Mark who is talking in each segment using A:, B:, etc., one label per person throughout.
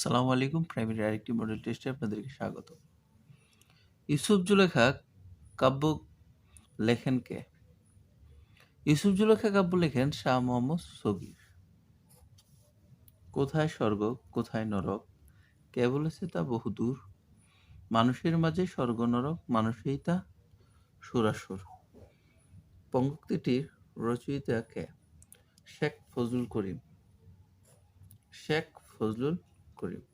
A: সালামু আলাইকুম। প্রাইমারি আরেকটি মডেল টেস্টে আপনাদেরকে স্বাগত। ইউসুফ জুলেখা কাব্য লেখেন কে? ইউসুফ জুলেখা কাব্য লেখেন শাহ মোহাম্মদ সগীর। কোথায় স্বর্গ, কোথায় নরক, কে বলেছে তা বহুদূর, মানুষের মাঝে স্বর্গ নরক, মানুষেই তা সুরাসুর। পঙ্ক্তিটির রচয়িতা কে? শেখ ফজলুল করিম। শেখ ফজলুল করিম।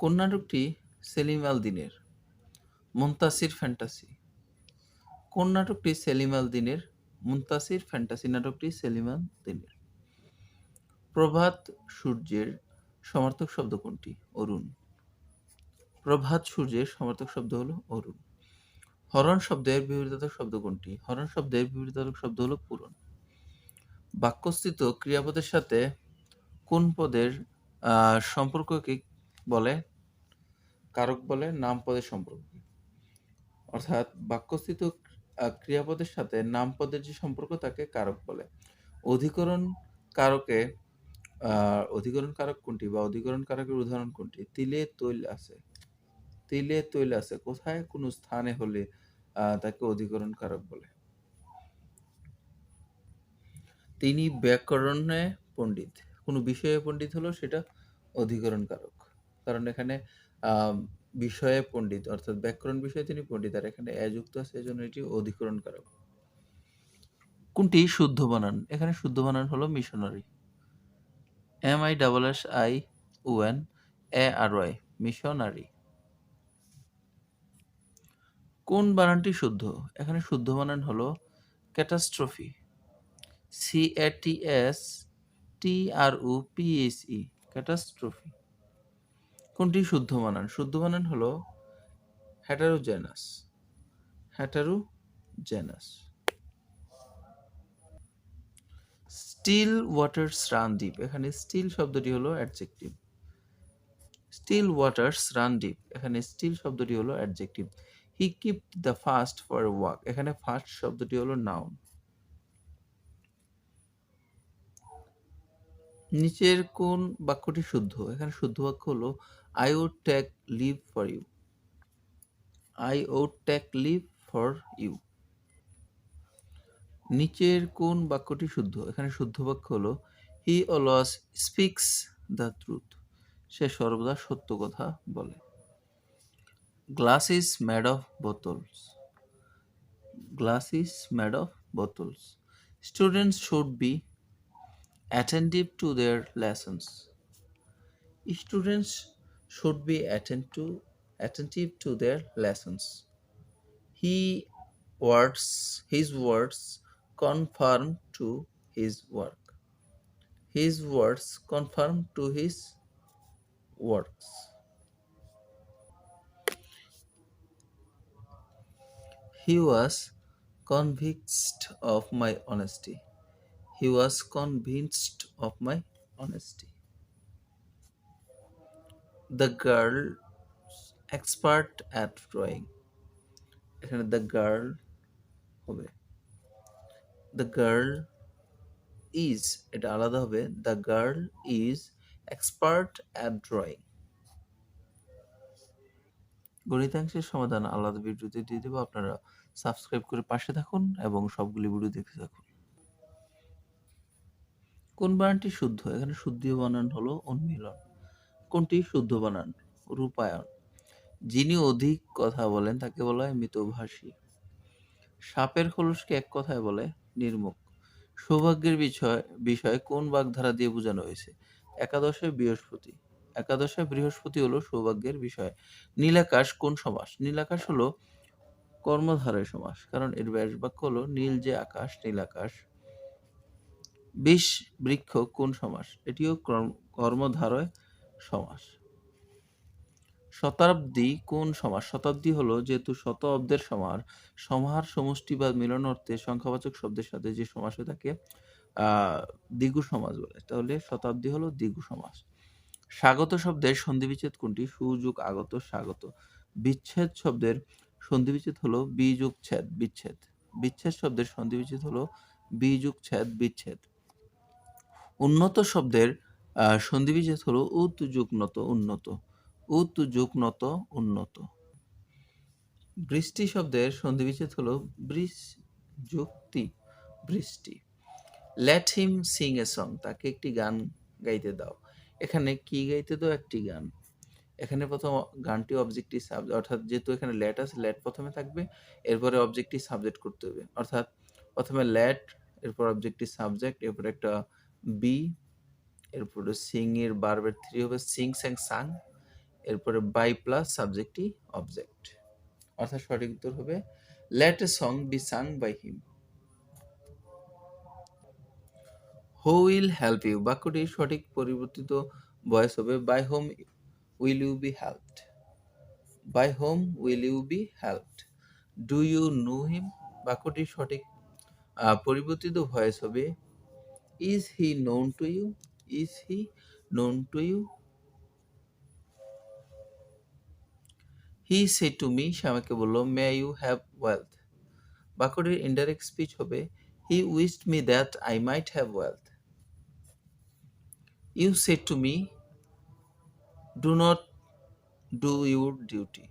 A: কোন নাটকটি সেলিম আল দীনের? মুনতাসির ফ্যান্টাসি। কোন নাটকটি সেলিম আল দীনের? মুনতাসির ফ্যান্টাসি নাটকটি সেলিম আল দীনের। প্রভাত সূর্যের সমার্থক শব্দ কোনটি? অরুণ। প্রভাত সূর্যের সমার্থক শব্দ হলো অরুণ। হরণ শব্দের বিপরীতার্থক শব্দ কোনটি? হরণ শব্দের বিপরীতার্থক শব্দ হলো পূরণ। বাক্যস্থিত ক্রিয়াপদের সাথে কোন পদের সম্পর্ককে বলে কারক বলে নামপদের সম্পর্ক? অর্থাৎ বাক্যস্থিত ক্রিয়াপদের সাথে নামপদের যে সম্পর্ক তাকে কারক বলে। অধিকরণ কারকে অধিকরণ কারক কোনটি বা অধিকরণ কারকের উদাহরণ কোনটি? তিলে তৈল আছে। তিলে তৈল আছে কোথায়? কোন স্থানে হলে তাকে অধিকরণ কারক বলে। তিনি ব্যাকরণে পণ্ডিত। কোন বিষয়ে পণ্ডিত হলো সেটা অধিকরণ কারক। কারণ এখানে বিষয়ে পণ্ডিত অর্থাৎ ব্যাকরণ বিষয়ে তিনি পণ্ডিত, আর এখানে যুক্ত আছে এজন্য এটি অধিকরণ কারক। কোনটি শুদ্ধ বানান? এখানে শুদ্ধ বানান হলো মিশনারি। MISSION missionary. কোন বানানটি শুদ্ধ? এখানে শুদ্ধ বানান হলো ক্যাটাস্ট্রফি। CATSTROPHE catastrophe. কোনটি শুদ্ধ বানান? শুদ্ধ বানান হলো heterogeneous. Heterogeneous. Still waters run deep. এখানে স্টিল শব্দটি হলো adjective. Still waters run deep. এখানে স্টিল শব্দটি হলো adjective. He kept the fast for a walk. এখানে ফাস্ট শব্দটি হলো নাউন। নিচের কোন বাক্যটি শুদ্ধ? এখানে শুদ্ধ বাক্য হলো I would take leave for you. I would take leave for you. নিচের কোন বাক্যটি শুদ্ধ? এখানে শুদ্ধ বাক্য হলো he always speaks the truth. সে সর্বদা সত্য কথা বলে। Glass is made of bottles. Glass is made of bottles. Students should be attentive to their lessons. Students should be attentive to their lessons. His words conform to his work. His words conform to his works. He was convinced of my honesty. He was convinced of my honesty. The girl expert at drawing. এখানে the girl হবে the girl is, এটা আলাদা হবে the girl is expert at drawing. গণিতাংশের সমাধান আলাদা ভিডিওতে দিয়ে দেবো, আপনারা সাবস্ক্রাইব করে পাশে থাকুন এবং সবগুলি ভিডিও দেখতে থাকুন। কোন বানানটি শুদ্ধ? এখানে শুদ্ধ বানান হলো উন্মিলন। কোনটি শুদ্ধ বানান? রূপায়ণ। যিনি অধিক কথা বলেন তাকে বলা হয় মিতভাষী। সাপের খোলসকে এক কথায় বলে নির্মুখ। সৌভাগ্যের বিষয় কোন বাগধারা দিয়ে বোঝানো হয়েছে? একাদশে বৃহস্পতি। একাদশে বৃহস্পতি হলো সৌভাগ্যের বিষয়। নীলাকাশ কোন সমাস? নীলাকাশ হলো কর্মধারয় সমাস, কারণ এর ব্যাস বাক্য হলো নীল যে আকাশ, নীল আকাশ। বিষ বৃক্ষ কোন সমাস? এটিও কর্মধারয় সমাস। শতাব্দী কোন সমাস? শতাব্দী হলো যেহেতু শত অব্দের সমাহার সমষ্টি বা মিলন অর্থে সংখ্যাবাচক শব্দের সাথে যে সমাস হয় তাকে দ্বিগু সমাস বলে। তাহলে শতাব্দী হলো দ্বিগু সমাস। স্বাগত শব্দের সন্ধিবিচ্ছেদ কোনটি? সুযোগ আগত স্বাগত। বিচ্ছেদ শব্দের সন্ধিবিচ্ছেদ হলো বিযোগ ছেদ বিচ্ছেদ। বিচ্ছেদ শব্দের সন্ধিবিচ্ছেদ হলো বিযোগ ছেদ বিচ্ছেদ। উন্নত শব্দের সন্ধিবিচ্ছেদ হলো উত যোগ নত উন্নত। উত যোগ নত উন্নত। বৃষ্টি শব্দের সন্ধিবিচ্ছেদ হলো বৃষ যোগ তি বৃষ্টি। Let him Singh a song, তাকে একটি গান গাইতে দাও। এখানে কি গাইতে দাও? একটি গান। এখানে প্রথম গানটি অবজেক্টিভ সাবজেক্ট, অর্থাৎ যেহেতু এখানে লেট আছে, লেট প্রথমে থাকবে, এরপরে অবজেক্টিভ সাবজেক্ট করতে হবে। অর্থাৎ প্রথমে লেট, এরপর অবজেক্টিভ সাবজেক্ট, এরপরে একটা বি, এরপরে সিং এর বারবার 3 হবে সিং স্যাং সাং, এরপরে বাই প্লাস সাবজেক্টই অবজেক্ট। অর্থাৎ সঠিক উত্তর হবে let a song be sung by him. Who will help you, বাক্যটির সঠিক পরিবর্তিত ভয়েস হবে by whom will you be helped. By whom will you be helped. Do you know him, বাক্যটির সঠিক পরিবর্তিত ভয়েস হবে is he known to you. Is he known to you. He said to me, সে আমাকে বলল may you have wealth. বাক্যটির indirect speech হবে he wished me that I might have wealth. You said to me do not do your duty.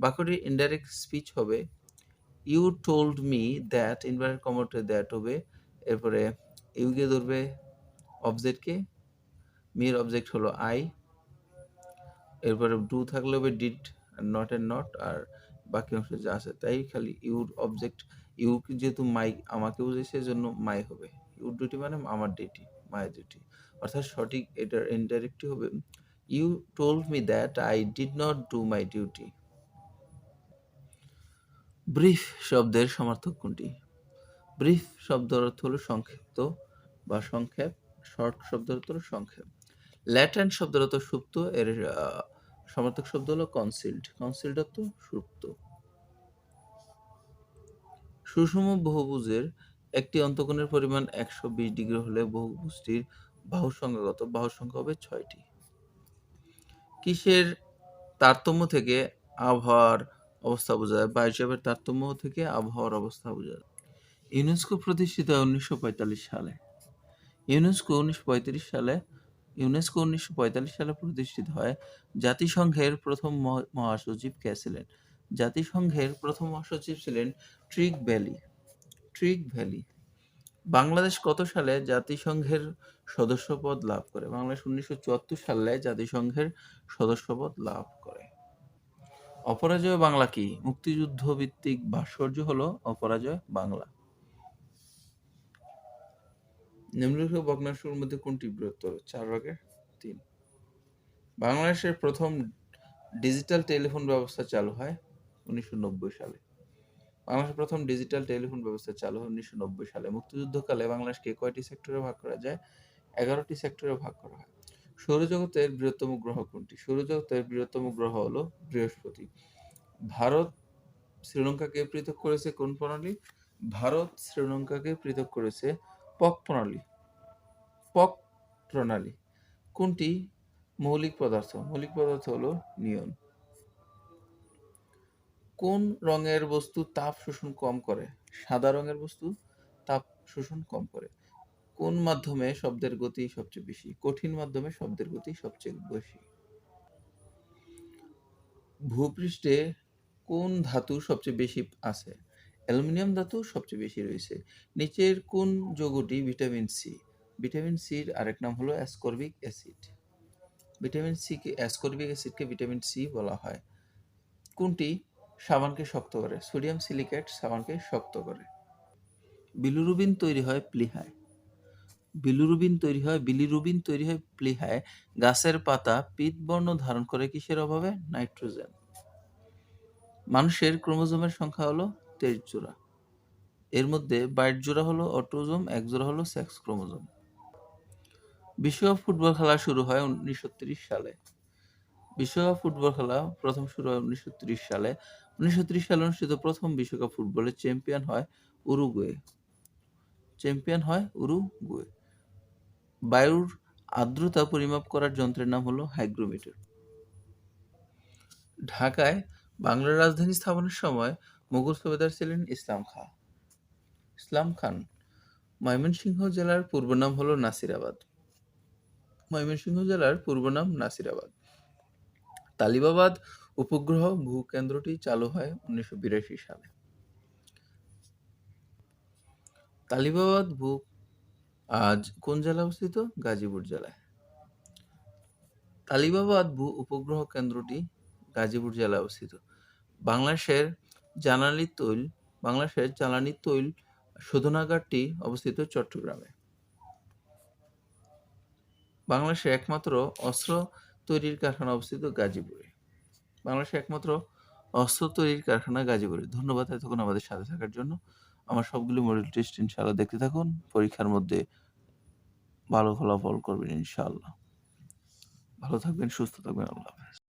A: বাক্যটির indirect speech হবে you told me that, inverted কমাতে that হবে, এরপরে ইউকে ধরবে অবজেক্টকে, মির অবজেক্ট হলো আই, এরপরে ডু থাকলে হবে ডিড, নট এন্ড নট, আর বাকি অংশ যা আছে তাই, খালি ইউর অবজেক্ট, ইউ যেহেতু মাই আমাকে বুঝেছে সেজন্য মাই হবে। ইউর ডিউটি মানে আমার ডিউটি, মাই ডিউটি। অর্থাৎ সঠিক এটার ইনডাইরেক্টই হবে you told me that I did not do my duty. Brief শব্দের সমার্থক কোনটি? ব্রিফ শব্দের অর্থ হলো সংক্ষিপ্ত বা সংক্ষেপ। শর্ট শব্দের অর্থ হলো সংক্ষেপ। ল্যাটেন্ট শব্দের অর্থ সুপ্ত, এর সমার্থক শব্দ হলো কনসিল্ড। কনসিল্ড অর্থ সুপ্ত। সুষম বহুভুজের একটি অন্তঃকোণের পরিমাণ 120 ডিগ্রি হলে বহুভুজটির বাহুর সংখ্যা কত? বাহুর সংখ্যা হবে 6টি। কিসের তারতম্য থেকে আবহাওয়ার অবস্থা বোঝা যায়? বায়ুচাপের তারতম্য থেকে আবহাওয়ার অবস্থা বোঝা যায়। ইউনেস্কো প্রতিষ্ঠিত হয় 1945 সালে। ইউনেস্কো 1945 সালে প্রতিষ্ঠিত হয়। জাতিসংঘের প্রথম মহাসচিব কে ছিলেন? জাতিসংঘের প্রথম মহাসচিব ছিলেন trig valley. Trig valley. Bangladesh কত সালে জাতিসংঘের সদস্যপদ লাভ করে? বাংলাদেশ 1974 সালে জাতিসংঘের সদস্যপদ লাভ করে। অপরাজয় বাংলা কি? মুক্তিযুদ্ধ ভিত্তিক ভাস্কর্য হলো অপরাজয় বাংলা। নিম্নলিখিত ভগ্নাংশের মধ্যে কোনটি বৃহত্তর? 4 ভাগের 3। বাংলাদেশের প্রথম ডিজিটাল টেলিফোন ব্যবস্থা চালু হয় 1990 সালে। বাংলাদেশের প্রথম ডিজিটাল টেলিফোন ব্যবস্থা চালু হয় 1990 সালে। মুক্তিযুদ্ধকালে বাংলাদেশকে কয়টি সেক্টরে ভাগ করা যায়? 11টি সেক্টরে ভাগ করা হয়। সৌরজগতের বৃহত্তম গ্রহ কোনটি? সৌরজগতের বৃহত্তম গ্রহ হলো বৃহস্পতি। ভারত শ্রীলঙ্কাকে পৃথক করেছে কোন প্রণালী? ভারত শ্রীলঙ্কাকে পৃথক করেছে পক প্রণালী। পক প্রণালী। কোনটি মৌলিক পদার্থ? মৌলিক পদার্থ হলো নিয়ন। কোন রঙের বস্তু তাপ শোষণ কম করে? সাদা রঙের বস্তু তাপ শোষণ কম করে। কোন মাধ্যমে শব্দের গতি সবচেয়ে বেশি? কঠিন মাধ্যমে শব্দের গতি সবচেয়ে বেশি। ভূপৃষ্ঠে কোন ধাতু সবচেয়ে বেশি আছে? অ্যালুমিনিয়াম ধাতু সবচেয়ে বেশি রয়েছে। নিচের কোন যৌগটি ভিটামিন সি? ভিটামিন সির আরেক নাম হলো ascorbic acid. Vitamin C K ascorbic অ্যাসিডকে vitamin C বলা হয়। কোনটি সাবানকে শক্ত করে? সোডিয়াম সিলিকেট সাবানকে শক্ত করে। বিলিরুবিন তৈরি হয় প্লীহায়। বিলিরুবিন তৈরি হয় প্লীহায়। গাছের পাতা পীতবর্ণ ধারণ করে কিসের অভাবে? নাইট্রোজেন। মানুষের ক্রোমোজোমের সংখ্যা হলো 23 জোড়া। এর মধ্যে 22 জোড়া হলো অটোজোম, 1 জোড়া হলো সেক্স ক্রোমোজোম। বিশ্বকাপ ফুটবল খেলা শুরু হয় 1930 সালে। বিশ্বকাপ ফুটবল খেলা প্রথম শুরু হয় 1930 সালে। 1930 সালে অনুষ্ঠিত প্রথম বিশ্বকাপ ফুটবলে চ্যাম্পিয়ন হয় উরুগুয়ে। বায়ুর আর্দ্রতা পরিমাপ করার যন্ত্রের নাম হলো হাইগ্রোমিটার। ঢাকায় বাংলার রাজধানী স্থাপনের সময় মুঘল সুবেদার ছিলেন ইসলাম খান। ময়মনসিংহ জেলার পূর্ব নাম হলো নাসিরাবাদ। ময়মনসিংহ জেলার পূর্ব নাম নাসিরাবাদ। তালিবাবাদ উপগ্রহ ভূকেন্দ্রটি চালু হয় 1982 সালে। তালিবাবাদ আজ কোন জেলায় অবস্থিত? গাজীপুর জেলায়। তালিবাবাদ উপগ্রহ কেন্দ্রটি গাজীপুর জেলায় অবস্থিত। বাংলাদেশের জ্বালানি তৈল শোধনাগারটি অবস্থিত চট্টগ্রামে। বাংলাদেশের একমাত্র অস্ত্র তৈরির কারখানা অবস্থিত গাজীপুরে। ধন্যবাদ এতক্ষণ আমাদের সাথে থাকার জন্য। আমার সবগুলো মডেল টেস্ট ইনশাআল্লাহ দেখতে থাকুন। পরীক্ষার মধ্যে ভালো ফলাফল করবেন ইনশাআল্লাহ। ভালো থাকবেন, সুস্থ থাকবেন। আল্লাহ হাফেজ।